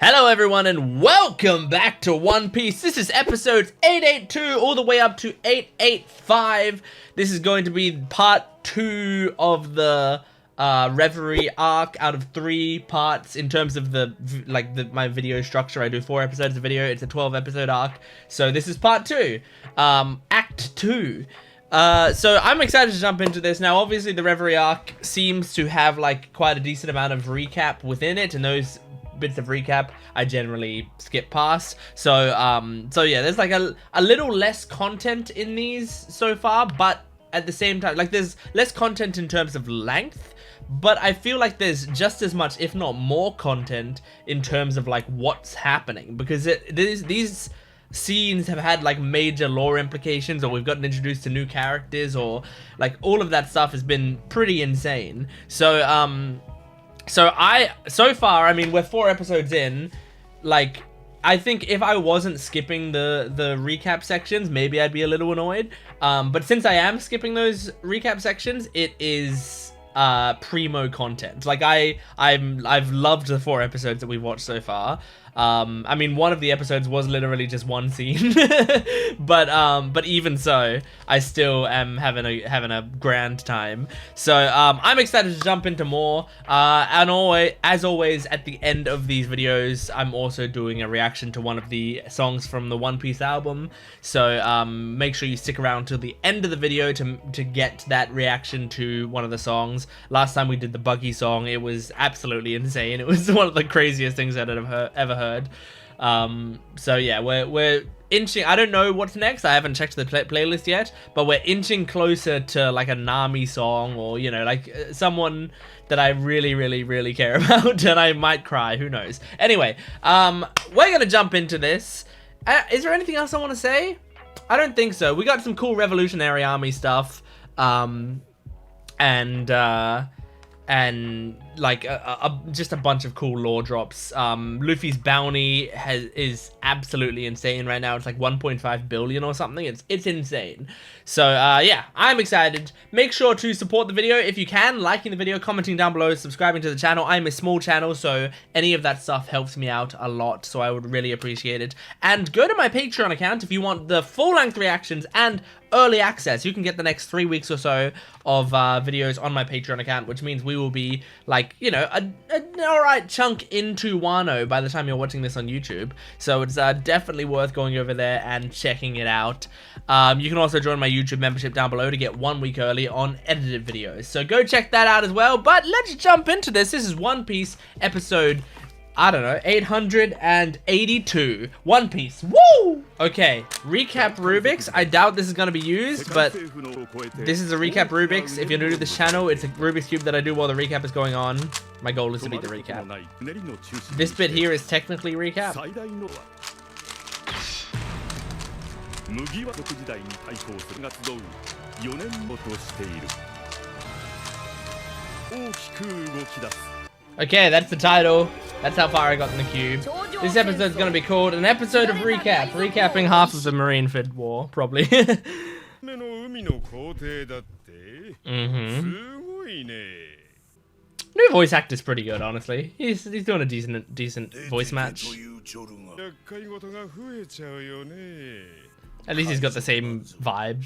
Hello everyone and welcome back to One Piece. This is episodes 882 all the way up to 885. This is going to be part 2 of the Reverie arc out of 3 parts in terms of my video structure. I do 4 episodes of video. It's a 12 episode arc. So this is part 2, act 2. So I'm excited to jump into this. Now obviously the Reverie arc seems to have like quite a decent amount of recap within it, and those bits of recap I generally skip past. So yeah, there's like a little less content in these so far, but at the same time, like, there's less content in terms of length, but I feel like there's just as much, if not more, content in terms of like what's happening, because these scenes have had like major lore implications, or we've gotten introduced to new characters, or like all of that stuff has been pretty insane. So far, I mean, we're 4 episodes in. Like, I think if I wasn't skipping the recap sections, maybe I'd be a little annoyed. But since I am skipping those recap sections, it is primo content. Like, I've loved the 4 episodes that we've watched so far. I mean, one of the episodes was literally just one scene, but even so, I still am having a grand time. So I'm excited to jump into more. And as always, at the end of these videos, I'm also doing a reaction to one of the songs from the One Piece album. So make sure you stick around till the end of the video to get that reaction to one of the songs. Last time we did the Buggy song, it was absolutely insane. It was one of the craziest things I'd ever heard. So yeah, we're inching. I don't know what's next. I haven't checked the playlist yet, but we're inching closer to like a Nami song, or, you know, like someone that I really care about, and I might cry, who knows. Anyway, we're gonna jump into this. Is there anything else I want to say? I don't think so. We got some cool Revolutionary Army stuff, and like just a bunch of cool lore drops. Luffy's bounty is absolutely insane right now. It's like 1.5 billion or something. It's insane. So yeah, I'm excited. Make sure to support the video if you can, liking the video, commenting down below, subscribing to the channel. I'm a small channel, so any of that stuff helps me out a lot, so I would really appreciate it. And go to my Patreon account if you want the full-length reactions and early access. You can get the next 3 weeks or so of videos on my Patreon account, which means we will be like, you know, an alright chunk into Wano by the time you're watching this on YouTube. So it's definitely worth going over there and checking it out. You can also join my YouTube membership down below to get 1 week early on edited videos. So go check that out as well. But let's jump into this. This is One Piece episode, I don't know, 882. One Piece. Woo! Okay, recap Rubik's. I doubt this is going to be used, but this is a recap Rubik's. If you're new to this channel, it's a Rubik's Cube that I do while the recap is going on. My goal is to beat the recap. This bit here is technically recap. Okay, that's the title. That's how far I got in the cube. This episode's gonna be called an episode of recap. Recapping half of the Marineford War, probably. New voice actor's pretty good, honestly. He's doing a decent voice match. At least he's got the same vibe.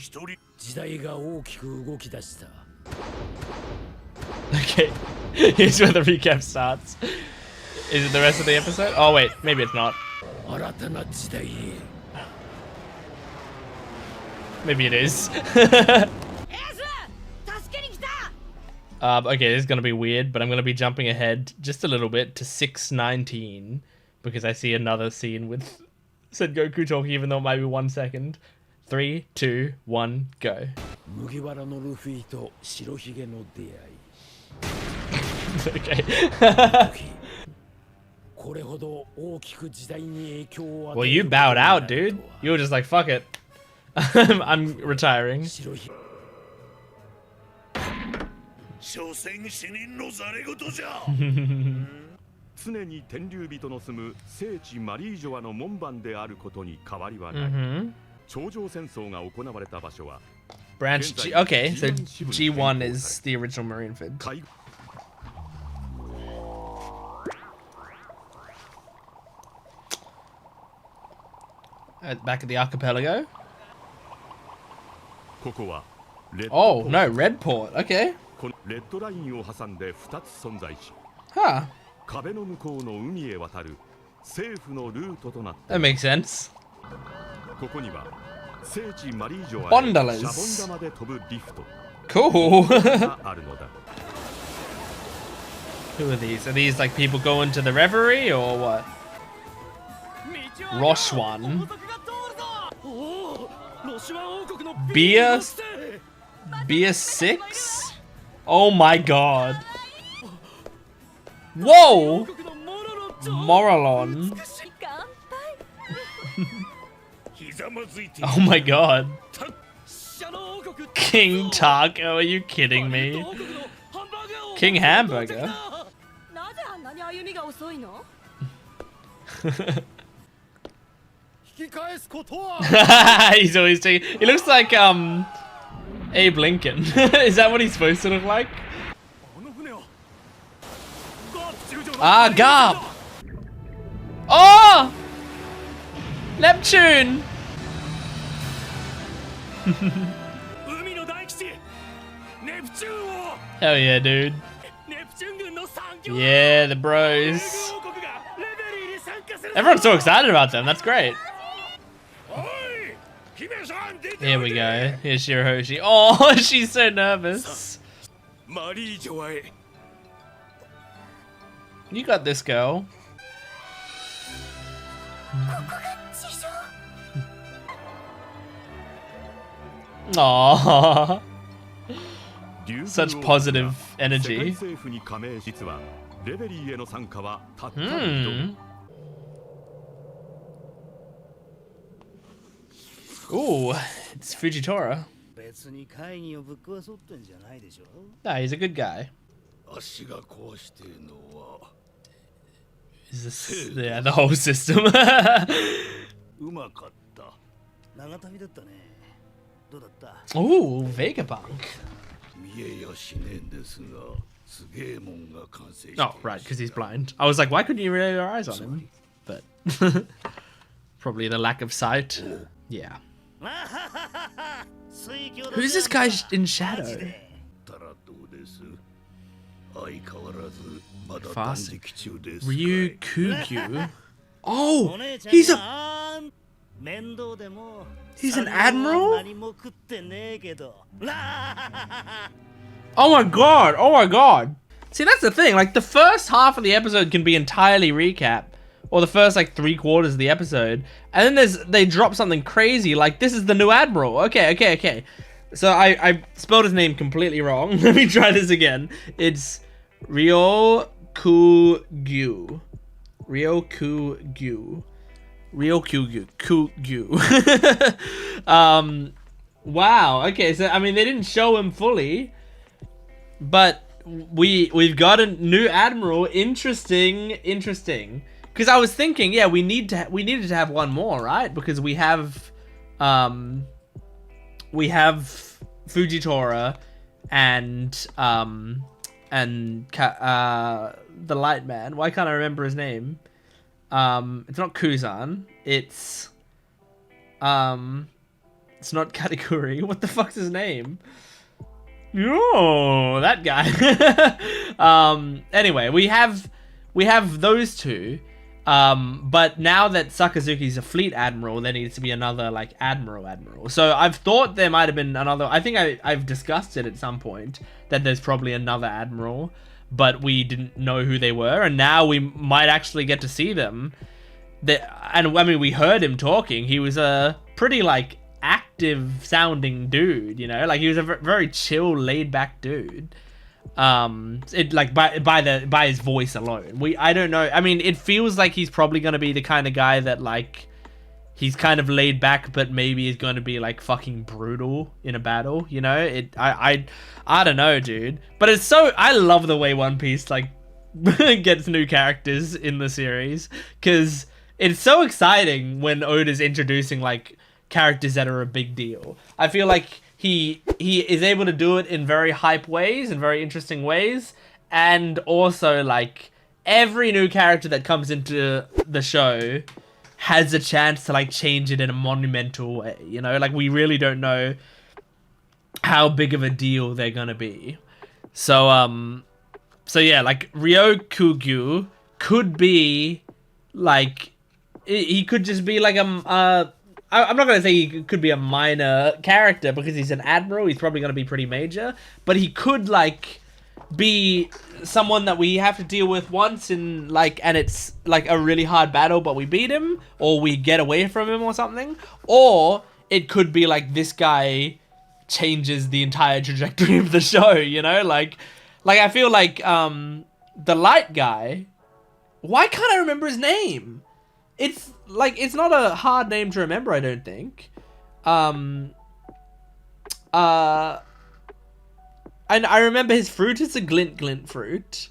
Okay, here's where the recap starts. Is it the rest of the episode? Oh wait, maybe it's not. Maybe it is. Okay, this is gonna be weird, but I'm gonna be jumping ahead just a little bit to 6:19 because I see another scene with Sengoku talking, even though it might be 1 second. 3, 2, 1, go. Okay. Well, you bowed out, dude. You were just like, fuck it. I'm retiring. Branch G. Okay, so G1 is the original Marineford. Back at the archipelago. Oh, no, Red Port. Okay. Huh. That makes sense. Gondolas. Cool. Who are these? Are these like people going to the reverie or what? Roshwan. Beer 6? Oh my god. Whoa! Moralon. Oh my god. King Taco, are you kidding me? King Hamburger? He's always taking. He looks like Abe Lincoln. Is that what he's supposed to look like? Ah, Garp! Oh! Neptune! Hell yeah, dude. Yeah, the bros. Everyone's so excited about them. That's great. Here we go. Here's Shirahoshi. Oh, she's so nervous. You got this, girl. Aww. Such positive energy. Ooh, it's Fujitora. Nah, he's a good guy. Is this, yeah, the whole system. Ooh, Vegapunk. Oh, right, because he's blind. I was like, why couldn't you roll your eyes on him? But probably the lack of sight. Yeah. Who's this guy in shadow? Fast. Ryu Kugyu. Oh, he's an admiral? Oh my god, oh my god. See, that's the thing, like the first half of the episode can be entirely recap. Or the first like 3/4 of the episode. And then they drop something crazy like this is the new admiral. Okay. So I spelled his name completely wrong. Let me try this again. It's Ryo Kugyu. Wow. Okay, so I mean they didn't show him fully, but we've got a new admiral. Interesting. Because I was thinking, yeah, we needed to have one more, right? Because we have Fujitora and the Light Man. Why can't I remember his name? It's not Kuzan. It's not Katakuri. What the fuck's his name? Oh, that guy. Anyway, we have those two. But now that Sakazuki's a fleet admiral, there needs to be another like admiral. So I've thought there might have been another. I think I've discussed it at some point that there's probably another admiral, but we didn't know who they were, and now we might actually get to see them. And I mean, we heard him talking. He was a pretty like active sounding dude, you know, like he was a very chill, laid back dude. It like by his voice alone. I don't know. I mean, it feels like he's probably gonna be the kind of guy that like he's kind of laid back, but maybe is gonna be like fucking brutal in a battle. You know, I don't know, dude. But it's so I love the way One Piece like gets new characters in the series because it's so exciting when Oda's introducing like characters that are a big deal. I feel like he is able to do it in very hype ways and very interesting ways, and also like every new character that comes into the show has a chance to like change it in a monumental way, you know? Like we really don't know how big of a deal they're gonna be. So so yeah, like Ryokugyu could be like, he could just be like I'm not gonna say he could be a minor character because he's an admiral. He's probably gonna be pretty major, but he could like be someone that we have to deal with once in like, and it's like a really hard battle, but we beat him or we get away from him or something. Or it could be like this guy changes the entire trajectory of the show, you know? Like I feel like the light guy, why can't I remember his name? It's like, it's not a hard name to remember, I don't think. And I remember his fruit is a glint fruit.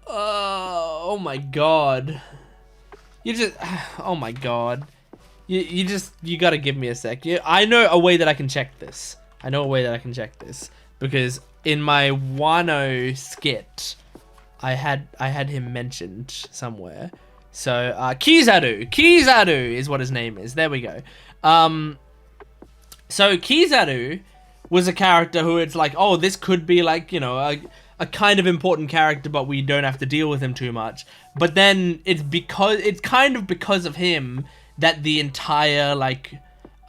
Oh my god. You just, oh my god. You gotta give me a sec. I know a way that I can check this. Because in my Wano skit, I had him mentioned somewhere. So Kizaru is what his name is. There we go. So Kizaru was a character who it's like, oh, this could be like, you know, a kind of important character, but we don't have to deal with him too much. But then it's kind of because of him that the entire like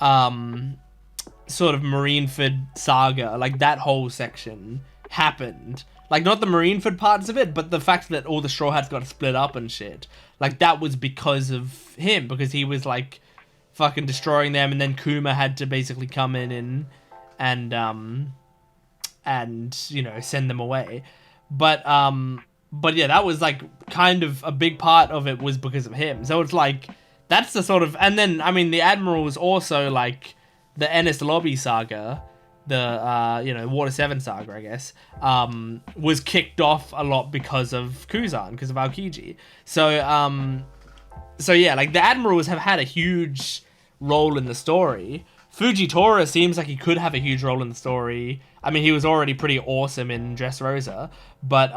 sort of Marineford saga, like that whole section happened. Like not the Marineford parts of it, but the fact that all the Straw Hats got split up and shit. Like that was because of him, because he was like fucking destroying them, and then Kuma had to basically come in and you know, send them away. But yeah, that was like kind of a big part of it was because of him. So it's like, that's the sort of, and then I mean the Admiral was also like the Ennis Lobby saga, the you know, Water 7 saga, I guess, was kicked off a lot because of Kuzan, because of Aokiji. So so yeah, like the Admirals have had a huge role in the story. Fujitora seems like he could have a huge role in the story. I mean, he was already pretty awesome in Dressrosa, but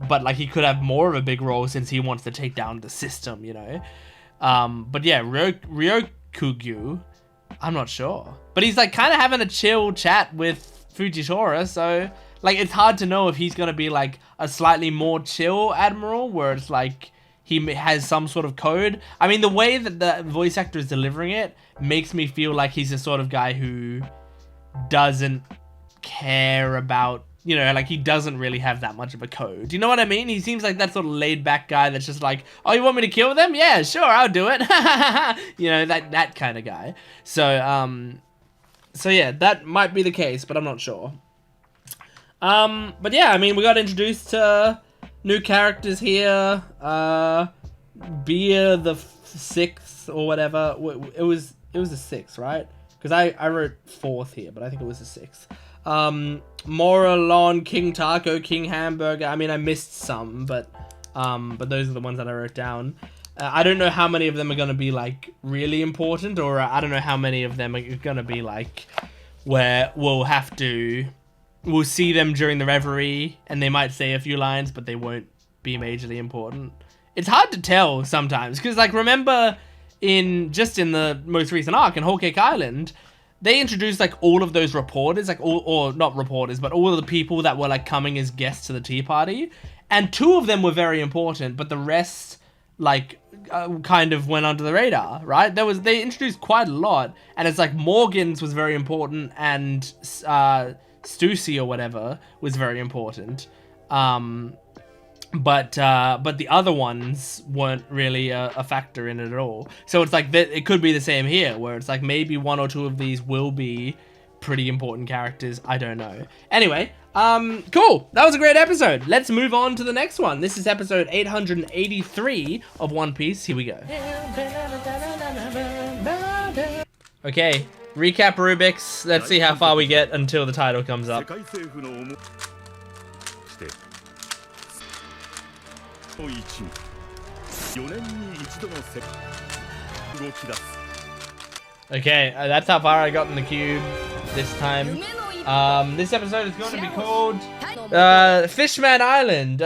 like he could have more of a big role since he wants to take down the system, you know. But yeah, Ryokugyu, I'm not sure. But he's like kind of having a chill chat with Fujitora, so like it's hard to know if he's gonna be like a slightly more chill admiral, where it's like he has some sort of code. I mean, the way that the voice actor is delivering it makes me feel like he's the sort of guy who doesn't care about, you know, like he doesn't really have that much of a code. Do you know what I mean? He seems like that sort of laid back guy that's just like, oh, you want me to kill them? Yeah, sure, I'll do it. You know, that kind of guy. So, so yeah, that might be the case, but I'm not sure. But yeah, I mean, we got introduced to new characters here. Beer the 6th or whatever. It was the 6th, right? Because I wrote 4th here, but I think it was the 6th. Moralon, King Taco, King Hamburger. I mean, I missed some, but those are the ones that I wrote down. I don't know how many of them are gonna be like really important, or I don't know how many of them are gonna be like where we'll see them during the reverie and they might say a few lines, but they won't be majorly important. It's hard to tell sometimes, because like remember in the most recent arc in Whole Cake Island, they introduced like all of those reporters, like or not reporters, but all of the people that were like coming as guests to the tea party, and 2 of them were very important, but the rest like kind of went under the radar, right? They introduced quite a lot, and it's like Morgan's was very important, and Stussy or whatever was very important. But the other ones weren't really a factor in it at all. So it's like it could be the same here, where it's like maybe 1 or 2 of these will be pretty important characters. I don't know. Anyway, cool. That was a great episode. Let's move on to the next one. This is episode 883 of One Piece. Here we go. Okay, recap Rubik's. Let's see how far we get until the title comes up. Okay, that's how far I got in the cube this time. This episode is going to be called Fishman Island.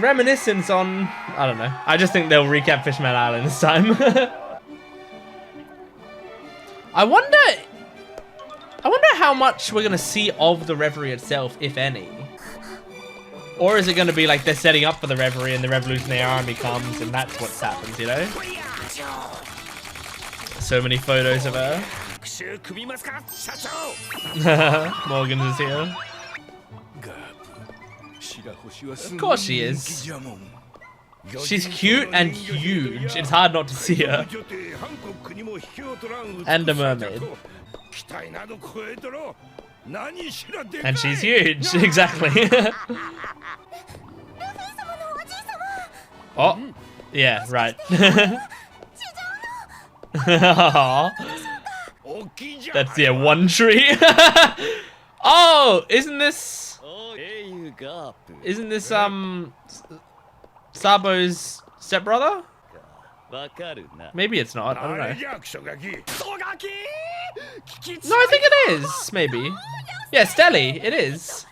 reminiscence on, I don't know. I just think they'll recap Fishman Island this time. I wonder how much we're gonna see of the Reverie itself, if any. Or is it gonna be like they're setting up for the Reverie and the Revolutionary Army comes and that's what happens, you know? So many photos of her. Morgan is here. Of course she is. She's cute and huge. It's hard not to see her. And a mermaid. And she's huge. Exactly. Oh. Yeah, right. That's, yeah, one tree. Oh, isn't this Sabo's stepbrother? Maybe it's not, I don't know. No, I think it is, maybe. Yeah, Stelly, it is.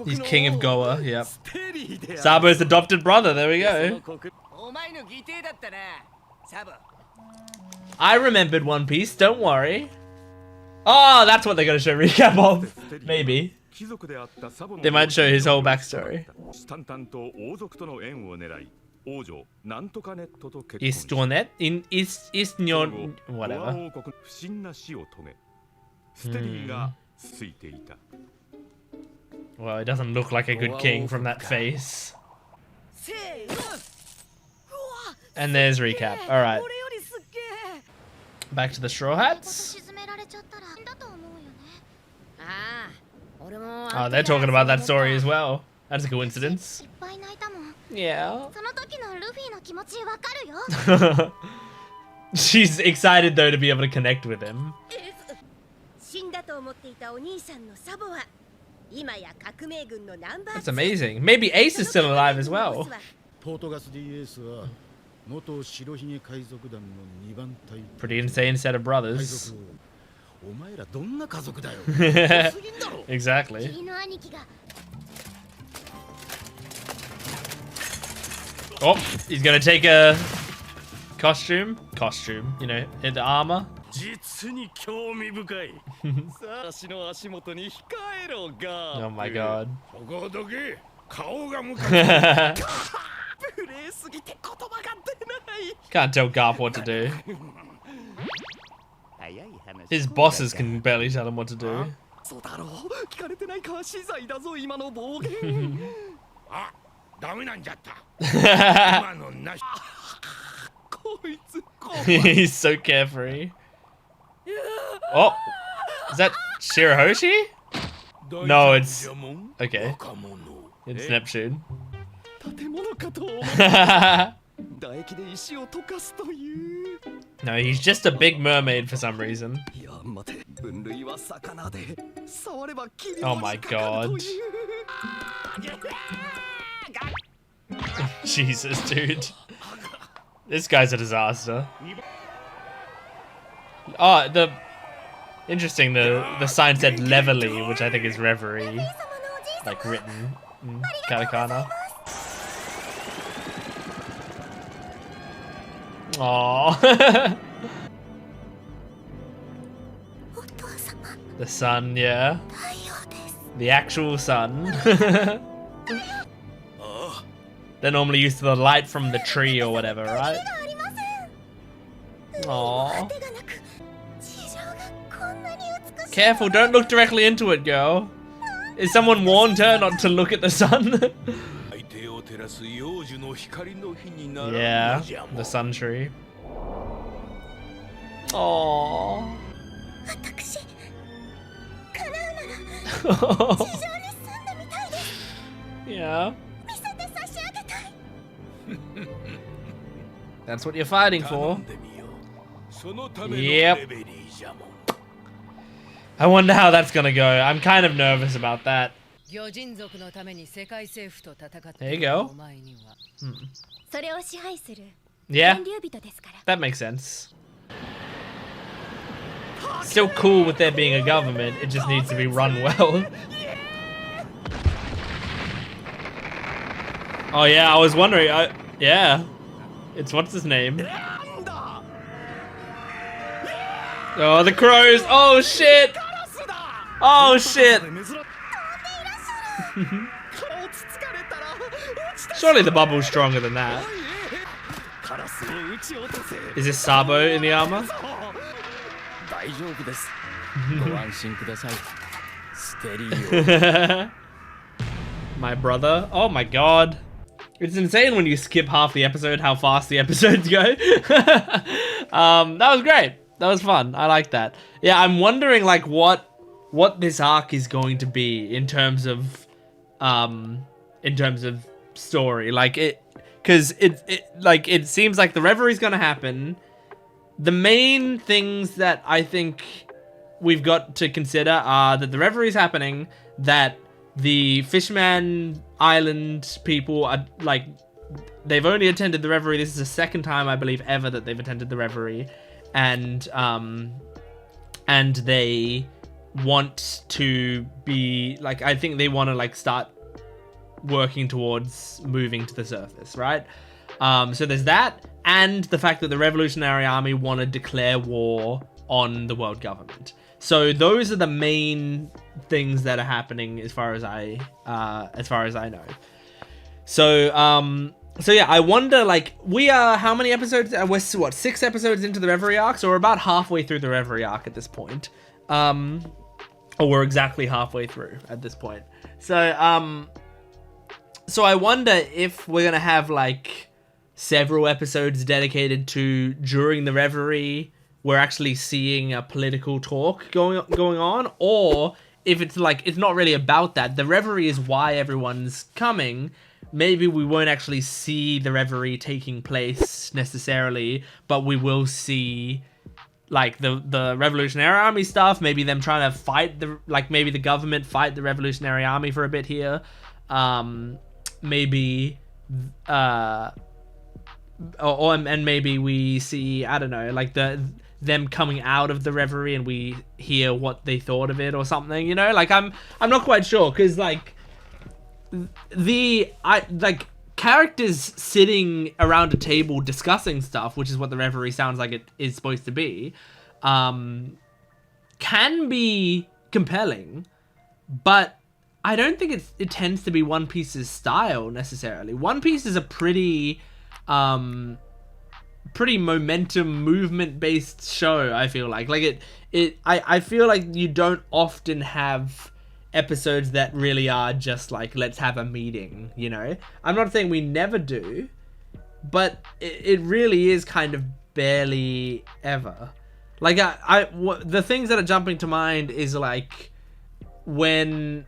He's king of Goa, yep. Sabo's adopted brother, there we go. I remembered One Piece, don't worry. Oh, that's what they're gonna show recap of. Maybe. They might show his whole backstory. Istwanet? In Istnyon... whatever. Well, it doesn't look like a good king from that face. And there's recap. Alright. Back to the Straw Hats. Oh, they're talking about that story as well. That's a coincidence. Yeah. She's excited though to be able to connect with him. That's amazing. Maybe Ace is still alive as well. Pretty insane set of brothers. Exactly. Oh, he's gonna take a costume, you know, into armor. Oh my god. Can't tell Garp what to do. His bosses can barely tell him what to do. He's so carefree. Oh, is that Shirahoshi? No, it's... okay. It's Neptune. No, he's just a big mermaid for some reason. Oh my god. Jesus, dude. This guy's a disaster. Oh, the... interesting, the sign said Leverly, which I think is Reverie. Like, written in katakana. Aww. The sun, yeah. The actual sun. They're normally used to the light from the tree or whatever, right? Aww. Careful, don't look directly into it, girl. Is someone warned her not to look at the sun? Yeah, the sun tree. Aww. Yeah. That's what you're fighting for. Yep. I wonder how that's gonna go. I'm kind of nervous about that. There you go. Yeah, that makes sense. Still cool with there being a government, it just needs to be run well. Oh yeah, I was wondering. Yeah, it's what's his name? Oh, the crows! Oh shit! Oh shit! Surely the bubble's stronger than that. Is this Sabo in the armor? My brother. Oh my god. It's insane when you skip half the episode how fast the episodes go. That was great. That was fun. I like that. Yeah, I'm wondering like what this arc is going to be in terms of story. Like because it seems like the revelry's gonna happen. The main things that I think we've got to consider are that the revelry's happening, that the Fishman Island people are like, they've only attended the revelry. This is the second time I believe ever that they've attended the revelry, and they want to be like, I think they want to like start working towards moving to the surface, right? So there's that, and the fact that the Revolutionary Army want to declare war on the world government. So those are the main things that are happening as far as I know. So yeah, I wonder, like, we are, how many episodes? We're, what, 6 episodes into the Reverie arc? So we're about halfway through the Reverie arc at this point. Or we're exactly halfway through at this point. So I wonder if we're going to have, like, several episodes dedicated to, during the Reverie, we're actually seeing a political talk going on, or if it's, like, it's not really about that. The Reverie is why everyone's coming. Maybe we won't actually see the Reverie taking place necessarily, but we will see, like, the Revolutionary Army stuff. Maybe them trying to fight maybe the government fight the Revolutionary Army for a bit here. Maybe, and maybe we see, I don't know, like them coming out of the Reverie and we hear what they thought of it or something, you know? Like, I'm not quite sure, because, like, characters sitting around a table discussing stuff, which is what the Reverie sounds like it is supposed to be, can be compelling, but I don't think it tends to be One Piece's style necessarily. One Piece is a pretty momentum, movement based show. I feel like I feel like you don't often have episodes that really are just like, let's have a meeting, you know? I'm not saying we never do, but it really is kind of barely ever. Like, the things that are jumping to mind is, like, when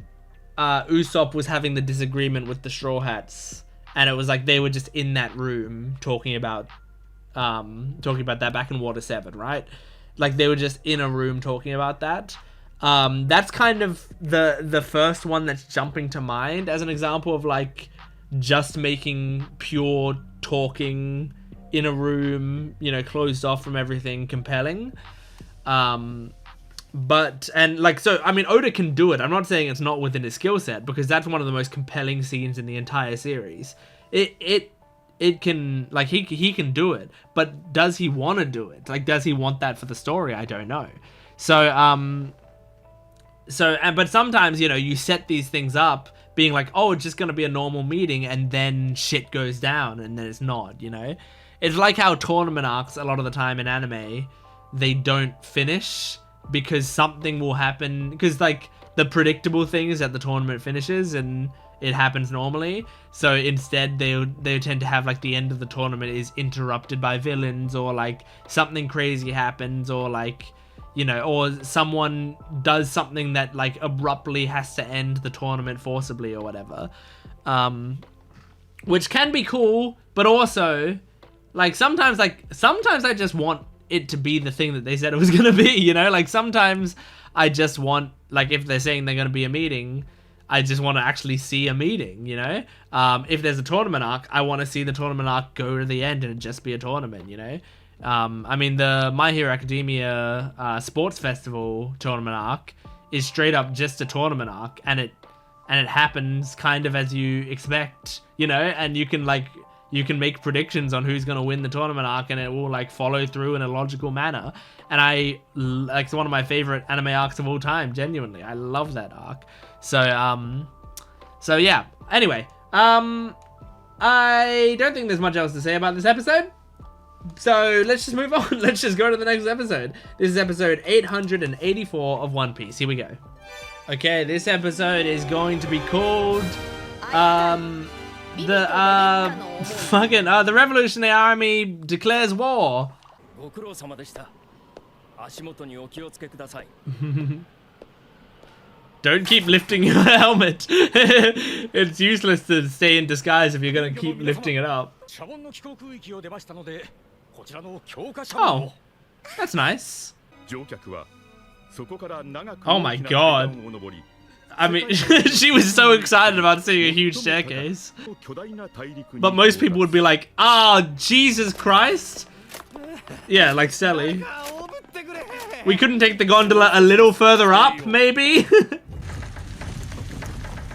Usopp was having the disagreement with the Straw Hats, and it was like they were just in that room talking about that back in Water 7, right? Like, they were just in a room talking about that. That's kind of the first one that's jumping to mind as an example of, like, just making pure talking in a room, you know, closed off from everything, compelling. But, and, like, so, I mean, Oda can do it. I'm not saying it's not within his skill set, because that's one of the most compelling scenes in the entire series. It can, like, he can do it, but does he want to do it? Like, does he want that for the story? I don't know. But sometimes, you know, you set these things up being like, oh, it's just going to be a normal meeting, and then shit goes down, and then it's not, you know? It's like how tournament arcs, a lot of the time in anime, they don't finish because something will happen, because, like, the predictable thing is that the tournament finishes and it happens normally. So instead they tend to have, like, the end of the tournament is interrupted by villains, or, like, something crazy happens, or, like, you know, or someone does something that, like, abruptly has to end the tournament forcibly or whatever. Which can be cool, but also, like, sometimes I just want it to be the thing that they said it was gonna be, you know? Like, sometimes I just want, like, if they're saying they're gonna be a meeting, I just want to actually see a meeting, you know? If there's a tournament arc, I want to see the tournament arc go to the end and it just be a tournament, you know? I mean, the My Hero Academia Sports Festival tournament arc is straight up just a tournament arc, and and it happens kind of as you expect, you know, and you can make predictions on who's going to win the tournament arc, and it will like follow through in a logical manner. And it's one of my favorite anime arcs of all time. Genuinely, I love that arc. So yeah. Anyway, I don't think there's much else to say about this episode. So let's just move on. Let's just go to the next episode. This is episode 884 of One Piece. Here we go. Okay, this episode is going to be called the Revolutionary Army declares war. Don't keep lifting your helmet. It's useless to stay in disguise if you're gonna keep lifting it up. Oh, that's nice. Oh my god. I mean, she was so excited about seeing a huge staircase. But most people would be like, ah, oh, Jesus Christ. Yeah, like Sally. We couldn't take the gondola a little further up, maybe?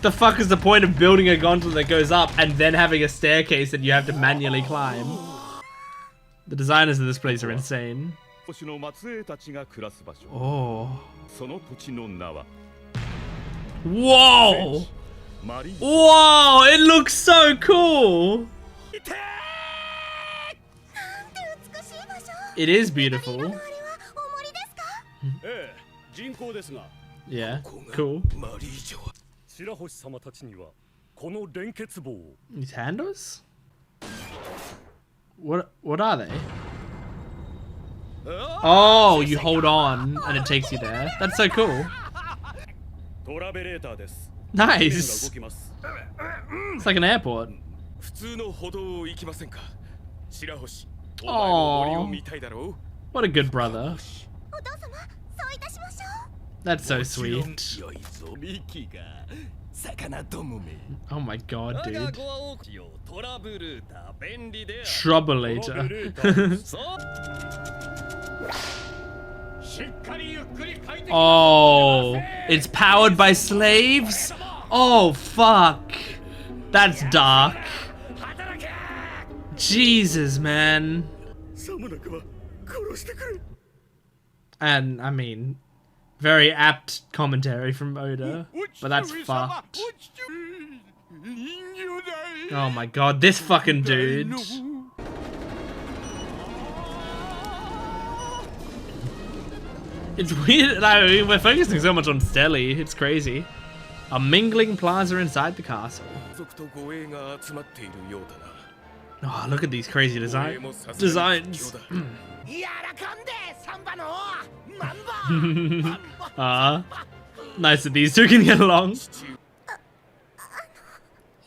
The fuck is the point of building a gondola that goes up and then having a staircase that you have to manually climb? The designers of this place are insane. Oh. Whoa! Whoa! It looks so cool! It is beautiful. Yeah, cool. These handles? What are they? Oh, you hold on and it takes you there. That's so cool. Nice. It's like an airport. Oh, what a good brother. That's so sweet. Oh my god, dude. Troublemaker. Oh, it's powered by slaves? Oh, fuck. That's dark. Jesus, man. And, I mean, very apt commentary from Oda, but that's fucked. Oh my god, this fucking dude. It's weird, like, we're focusing so much on Stelly, it's crazy. A mingling plaza inside the castle. Oh, look at these crazy designs. Nice that these two can get along.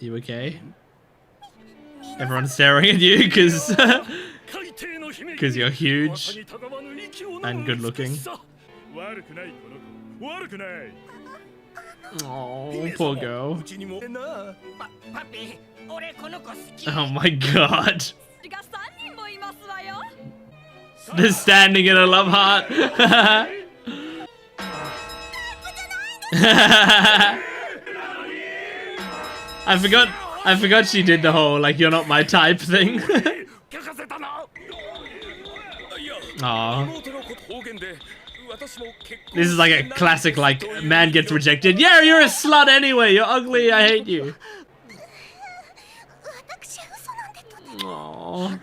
You okay? Everyone's staring at you because you're huge and good looking. Oh, poor girl. Oh my god. They're standing in a love heart. I forgot she did the whole like you're not my type thing. Aww. This is like a classic like man gets rejected. Yeah, you're a slut anyway. You're ugly. I hate you. Aww.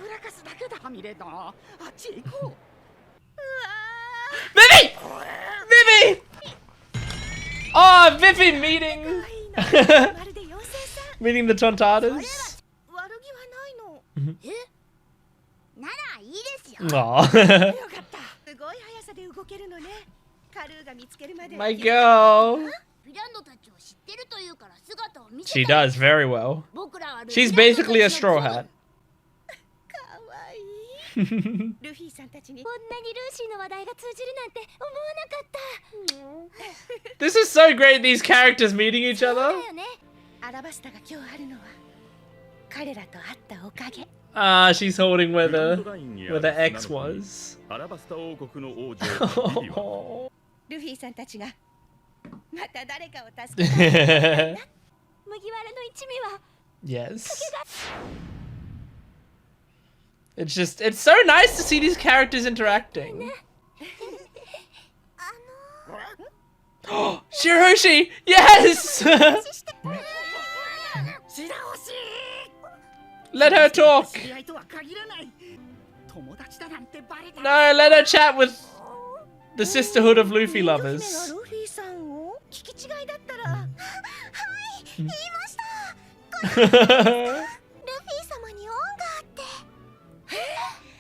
Vivi! Vivi! Oh, Vivi meeting! Meeting the Tontadas. Aww. My girl. She does very well. She's basically a straw hat. This is so great, these characters meeting each other. She's holding where the ex was. Yes. It's so nice to see these characters interacting. Shirahoshi! Yes! Let her talk! No, let her chat with the Sisterhood of Luffy lovers.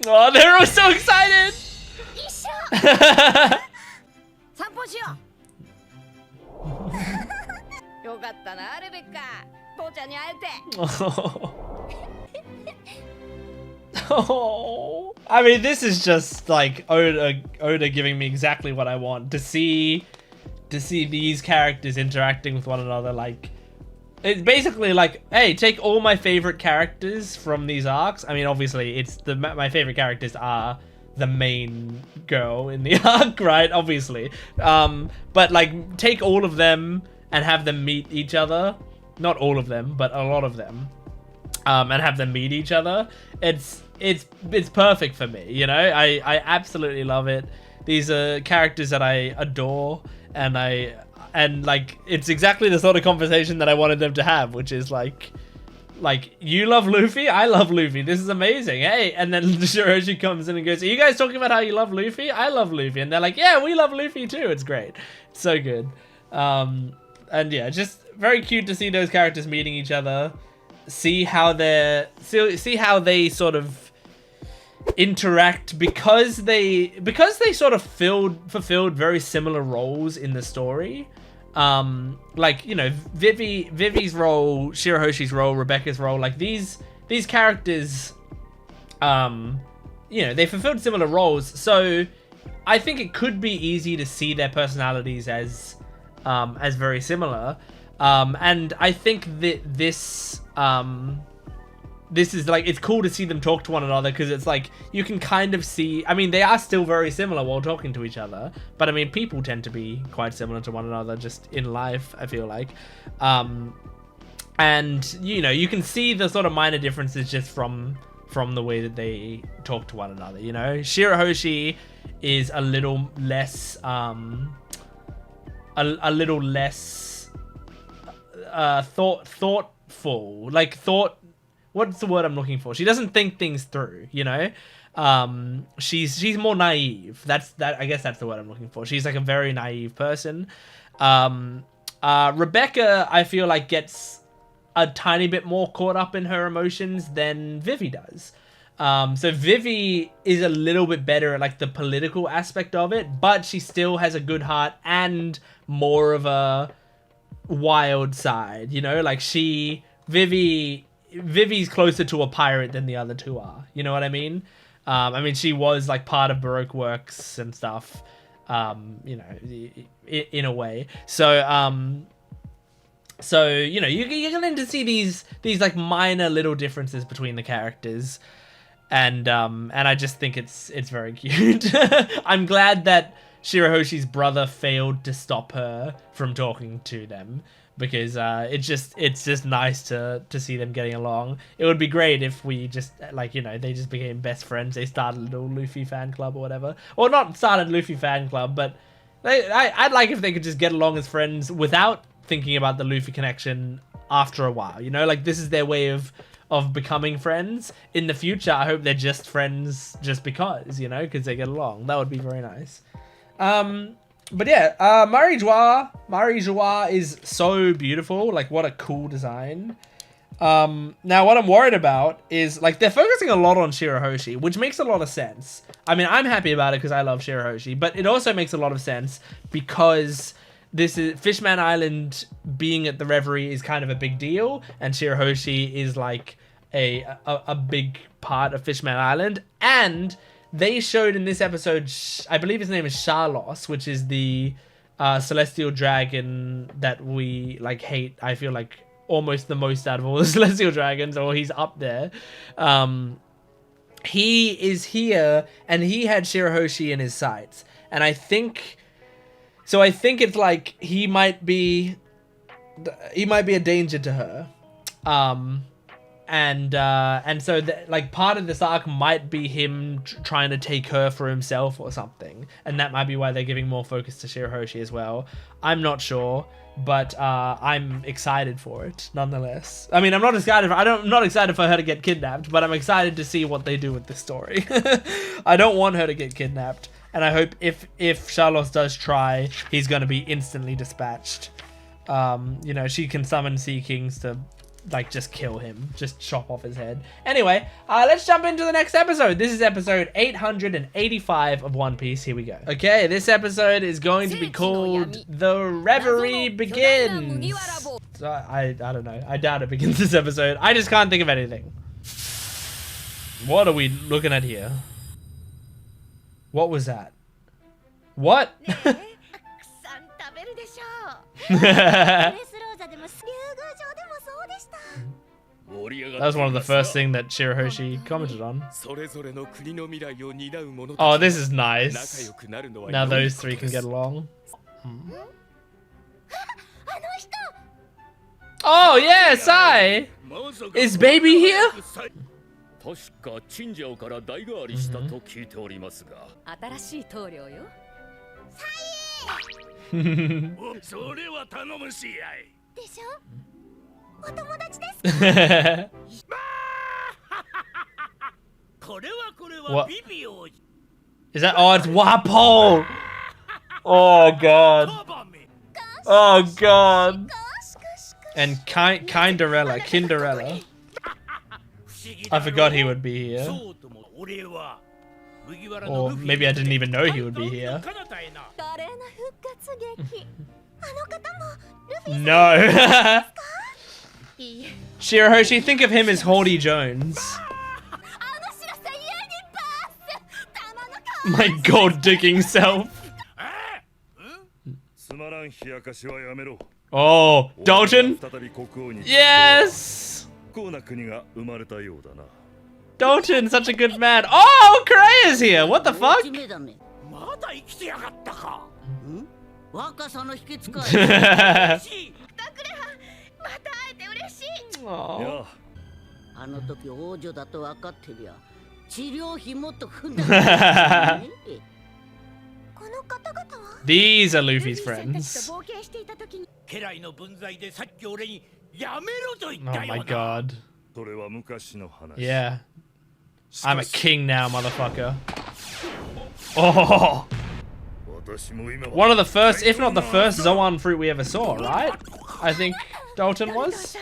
Oh, they're all so excited! Oh. I mean, this is just like Oda giving me exactly what I want to see these characters interacting with one another. Like, it's basically like, hey, take all my favorite characters from these arcs. I mean, obviously, it's my favorite characters are the main girl in the arc, right? Obviously, but like, take all of them and have them meet each other. Not all of them, but a lot of them, and have them meet each other. It's perfect for me, you know. I absolutely love it. These are characters that I adore, and like, it's exactly the sort of conversation that I wanted them to have, which is like, you love Luffy, I love Luffy, this is amazing, hey. And then Shirahoshi comes in and goes, are you guys talking about how you love Luffy? I love Luffy. And they're like, yeah, we love Luffy too. It's great. It's so good. And yeah, just very cute to see those characters meeting each other, see how they sort of interact, because they sort of fulfilled very similar roles in the story. Like, you know, Vivi's role, Shirahoshi's role, Rebecca's role, like these characters, you know, they fulfilled similar roles. So I think it could be easy to see their personalities as very similar. And I think that this is like, it's cool to see them talk to one another, because it's like, you can kind of see, I mean, they are still very similar while talking to each other, but I mean, people tend to be quite similar to one another just in life, I feel like. And, you know, you can see the sort of minor differences just from the way that they talk to one another, you know. Shirahoshi is a little less, thoughtful, like what's the word I'm looking for? She doesn't think things through, you know. She's more naive. I guess that's the word I'm looking for. She's like a very naive person. Rebecca, I feel like, gets a tiny bit more caught up in her emotions than Vivi does. So Vivi is a little bit better at like the political aspect of it, but she still has a good heart and more of a wild side, you know. Like, Vivi's closer to a pirate than the other two are, you know what I mean? I mean, she was like part of Baroque Works and stuff, you know, in a way. So you know, you're going to see these like minor little differences between the characters, and I just think it's very cute. I'm glad that Shirahoshi's brother failed to stop her from talking to them, because it's just nice to see them getting along. It would be great if we just, like, you know, they just became best friends. They started a little Luffy fan club or whatever, or not started Luffy fan club, but I'd like if they could just get along as friends without thinking about the Luffy connection after a while, you know. Like, this is their way of becoming friends in the future. I hope they're just friends just because, you know, because they get along. That would be very nice. But yeah, Marie Joie is so beautiful. Like, what a cool design. Now what I'm worried about is, like, they're focusing a lot on Shirahoshi, which makes a lot of sense. I mean, I'm happy about it because I love Shirahoshi, but it also makes a lot of sense because this is Fishman Island being at the Reverie is kind of a big deal, and Shirahoshi is like a big part of Fishman Island. And they showed in this episode, I believe his name is Sharlos, which is the celestial dragon that we like hate. I feel like almost the most out of all the celestial dragons, or he's up there. He is here, and he had Shirahoshi in his sights, and I think So I think it's like he might be a danger to her. And so like part of this arc might be him trying to take her for himself or something, and that might be why they're giving more focus to Shirahoshi as well. I'm not sure, but I'm excited for it nonetheless. I mean, I'm not excited for her to get kidnapped, but I'm excited to see what they do with this story. I don't want her to get kidnapped, and I hope if Charlos does try, he's going to be instantly dispatched. You know, she can summon Sea Kings to like just kill him, just chop off his head. Anyway, let's jump into the next episode. This is episode 885 of One Piece. Here we go. Okay, this episode is going to be called The Reverie Begins. So I don't know. I doubt it begins this episode. I just can't think of anything. What are we looking at here? What was that? What? That was one of the first things that Shirahoshi commented on. Oh, this is nice. Now those three can get along. Oh yeah, Sai! Is baby here? What? Is that? Oh, it's Wapo! Oh god. Oh god. And Kinderella. I forgot he would be here. Or maybe I didn't even know he would be here. No. Shirahoshi, think of him as Haughty Jones. My gold digging self. Oh, Dalton? Yes! Dalton, such a good man. Oh, Hooray is here. What the fuck? Aww. These are Luffy's friends. Oh my god. Yeah. I'm a king now, motherfucker. Oh. One of the first, if not the first Zoan fruit we ever saw, right? I think Dalton was.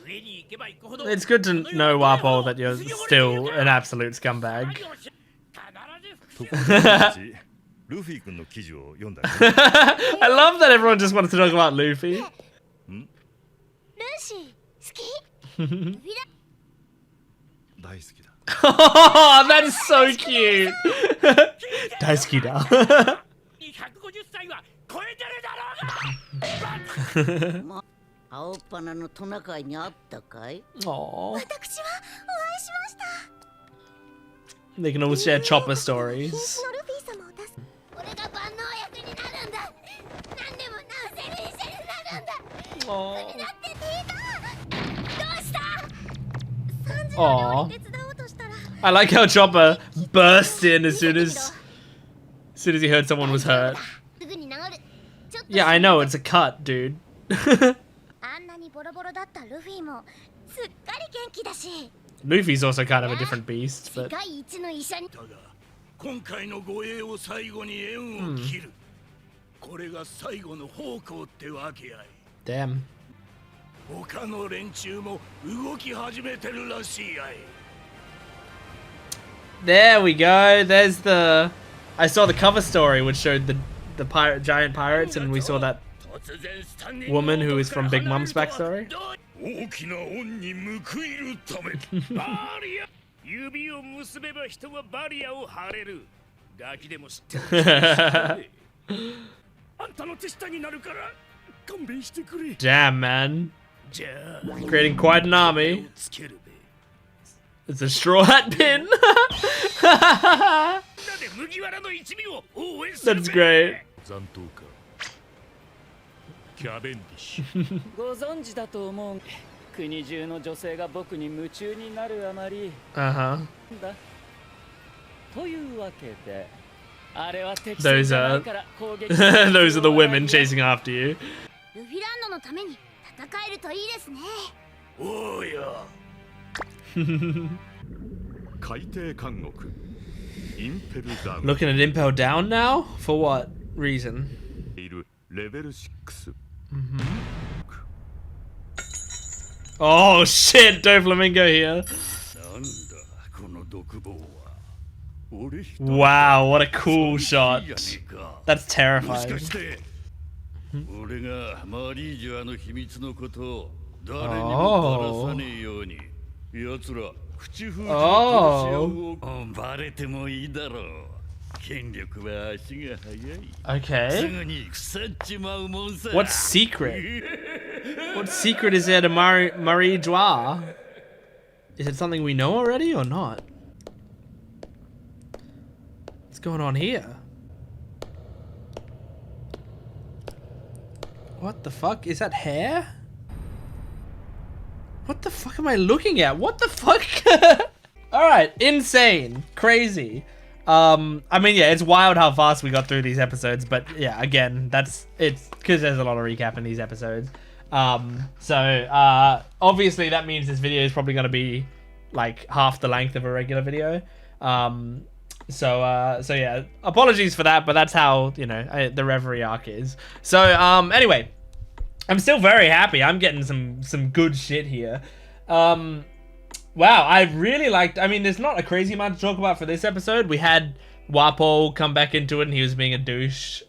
It's good to know, Wapo, that you're still an absolute scumbag. I love that everyone just wants to talk about Luffy. Oh, that is so cute. Daisuke-da. Aww. They can all share Chopper stories. Aww. Aww. I like how Chopper burst in as soon as he heard someone was hurt. Yeah, I know, it's a cut, dude. Luffy's also kind of a different beast, but... Damn. There we go. There's the... I saw the cover story which showed the giant pirates, and we saw that woman who is from Big Mom's backstory. Damn, man. Creating quite an army. It's a straw hat pin. That's great. ご存知だと思う。国中の女性が僕に夢中になるあまり。だ。というわけで、あれは敵 Those じゃな are いから攻撃。those are the women chasing after you. ルフィランドのために戦えるといいですね。おーや。海底監獄。インペルダウン。 Looking at Impel Down now? For what reason? いるレベル6。Oh shit, Doflamingo here. なんだこの独房は。俺一人 Wow, what a cool shot. いいやねえか。 That's もし terrifying. かして俺がマリージュアの秘密のことを誰にもばらさねえように奴ら口封じを殺し合うをバレてもいいだろう。権力は足が速い。す Okay. ぐに腐っちまうもんさ。 What secret? What secret is there to Marie Joie? Is it something we know already or not? What's going on here? What the fuck? Is that hair? What the fuck am I looking at? What the fuck? Alright, insane. Crazy. I mean, yeah, it's wild how fast we got through these episodes, but yeah, again, it's because there's a lot of recap in these episodes. Obviously that means this video is probably going to be like half the length of a regular video. So yeah, apologies for that, but that's how, you know, the Reverie arc is. So, anyway, I'm still very happy. I'm getting some good shit here. Wow, I really liked, I mean, there's not a crazy amount to talk about for this episode. We had Wapo come back into it and he was being a douche.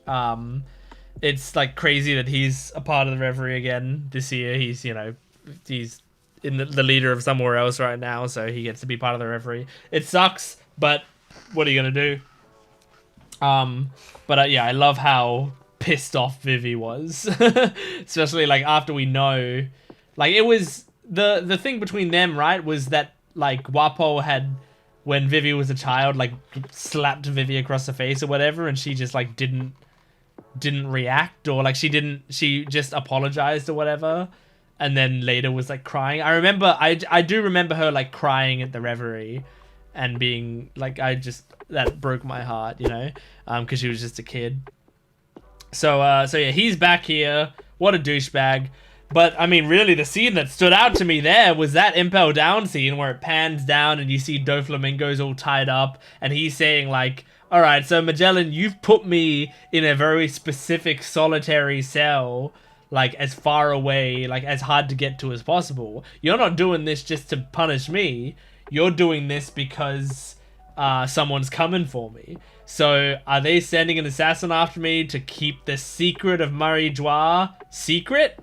It's like crazy that he's a part of the Reverie again this year. He's, you know, he's in the leader of somewhere else right now, so he gets to be part of the Reverie. It sucks, but what are you gonna do? Yeah, I love how pissed off Vivi was. Especially like after we know, like it was the thing between them, right, was that like Wapo had, when Vivi was a child, like slapped Vivi across the face or whatever, and she just like didn't react, or like she just apologized or whatever, and then later was like crying. I do remember her like crying at the Reverie and being like, that broke my heart, you know, because she was just a kid. So yeah, he's back here. What a douchebag. But I mean, really, the scene that stood out to me there was that Impel Down scene where it pans down and you see Doflamingo's all tied up and he's saying like, all right, so Magellan, you've put me in a very specific solitary cell, like as far away, like as hard to get to as possible. You're not doing this just to punish me. You're doing this because someone's coming for me. So are they sending an assassin after me to keep the secret of Marie Joie secret?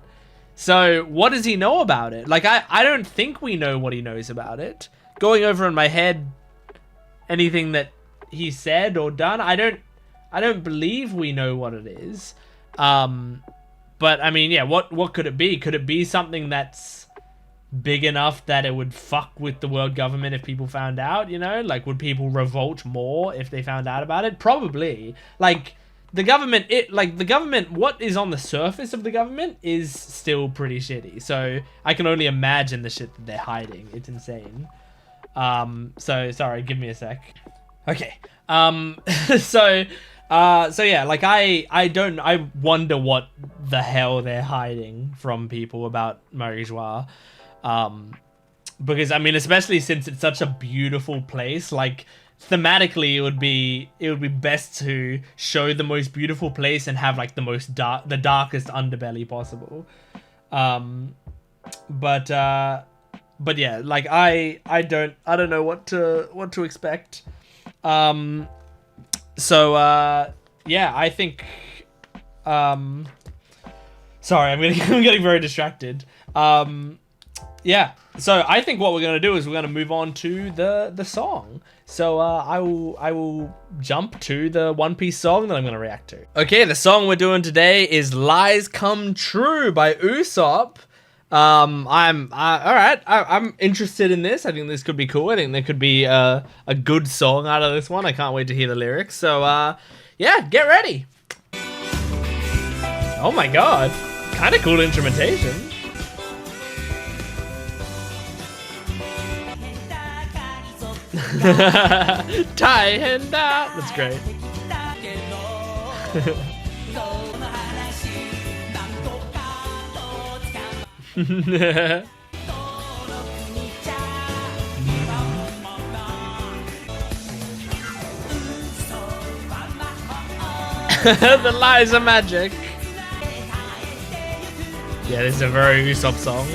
So what does he know about it? Like, I don't think we know what he knows about it. Going over in my head, anything that he said or done, I don't believe we know what it is. But I mean, yeah, what could it be? Could it be something that's big enough that it would fuck with the world government if people found out, you know? Like, would people revolt more if they found out about it? Probably. Like, the government, what is on the surface of the government is still pretty shitty. So I can only imagine the shit that they're hiding. It's insane. So sorry, give me a sec. Okay. So yeah, like I wonder what the hell they're hiding from people about Marie Joie. Because I mean, especially since it's such a beautiful place, like thematically it would be best to show the most beautiful place and have like the darkest underbelly possible. But yeah, like I don't know what to expect. So yeah, I think sorry, I'm getting very distracted. Yeah, so I think what we're gonna do is we're gonna move on to the song. So I will jump to the One Piece song that I'm gonna react to. Okay, the song we're doing today is "Lies Come True" by Usopp. All right. I'm interested in this. I think this could be cool. I think there could be a good song out of this one. I can't wait to hear the lyrics. So, yeah, get ready. Oh my god, kind of cool instrumentation. Taihenda. That's great. The lies are magic. Yeah, this is a very Usopp song.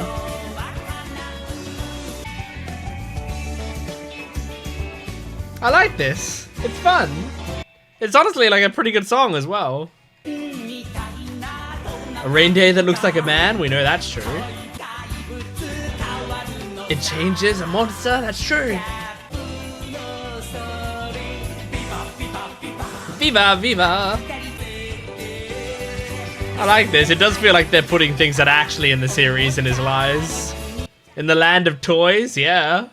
I like this. It's fun. It's honestly like a pretty good song as well. A rain day that looks like a man, we know that's true. It changes a monster, that's true. Viva, viva. I like this. It does feel like they're putting things that are actually in the series in his lies. In the land of toys, yeah.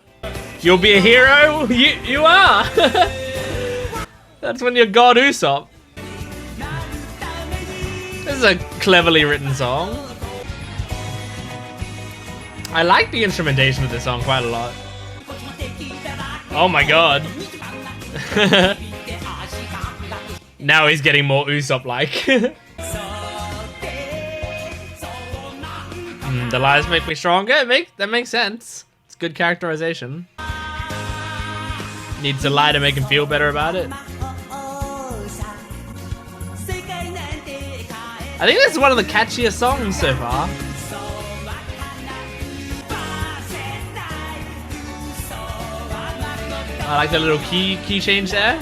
You'll be a hero? You are! That's when you're God Usopp. This is a cleverly written song. I like the instrumentation of this song quite a lot. Oh my god. Now he's getting more Usopp-like. The lies make me stronger. That makes sense. It's good characterization. Needs a lie to make him feel better about it. I think this is one of the catchiest songs so far. I like the little key change there.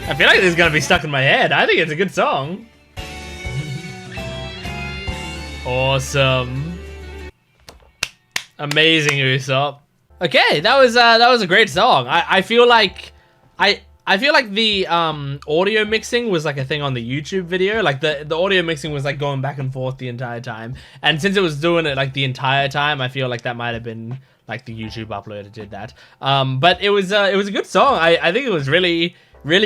I feel like this is gonna be stuck in my head. I think it's a good song. Awesome. Amazing, Usopp. Okay, that was a great song. I feel like the audio mixing was like a thing on the YouTube video. Like the audio mixing was like going back and forth the entire time. And since it was doing it like the entire time, I feel like that might have been like the YouTube uploader did that. But it was a good song. I think it was really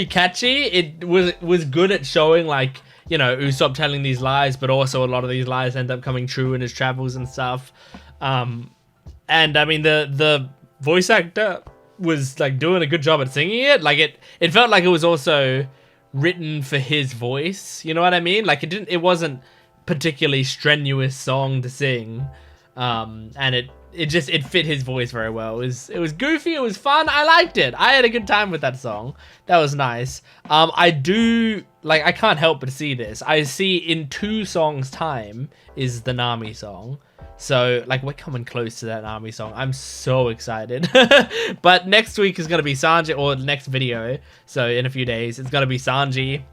catchy. It was good at showing like, you know, Usopp telling these lies, but also a lot of these lies end up coming true in his travels and stuff. And I mean the voice actor was like doing a good job at singing it. Like it felt like it was also written for his voice. You know what I mean? Like it wasn't particularly strenuous song to sing. And it fit his voice very well. It was goofy, it was fun, I liked it. I had a good time with that song. That was nice. I can't help but see this. I see in 2 songs time is the Nami song. So, like, we're coming close to that Nami song. I'm so excited. But next week is going to be Sanji, or next video. So, in a few days, it's going to be Sanji.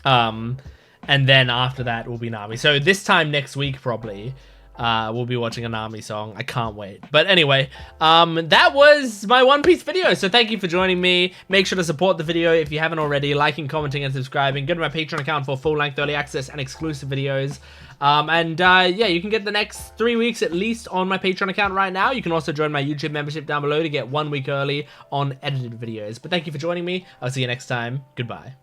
And then after that will be Nami. So, this time next week, probably, we'll be watching a Nami song. I can't wait. But anyway, that was my One Piece video. So thank you for joining me. Make sure to support the video if you haven't already. Liking, commenting, and subscribing. Go to my Patreon account for full-length early access and exclusive videos. Yeah, you can get the next 3 weeks at least on my Patreon account right now. You can also join my YouTube membership down below to get 1 week early on edited videos. But thank you for joining me. I'll see you next time. Goodbye.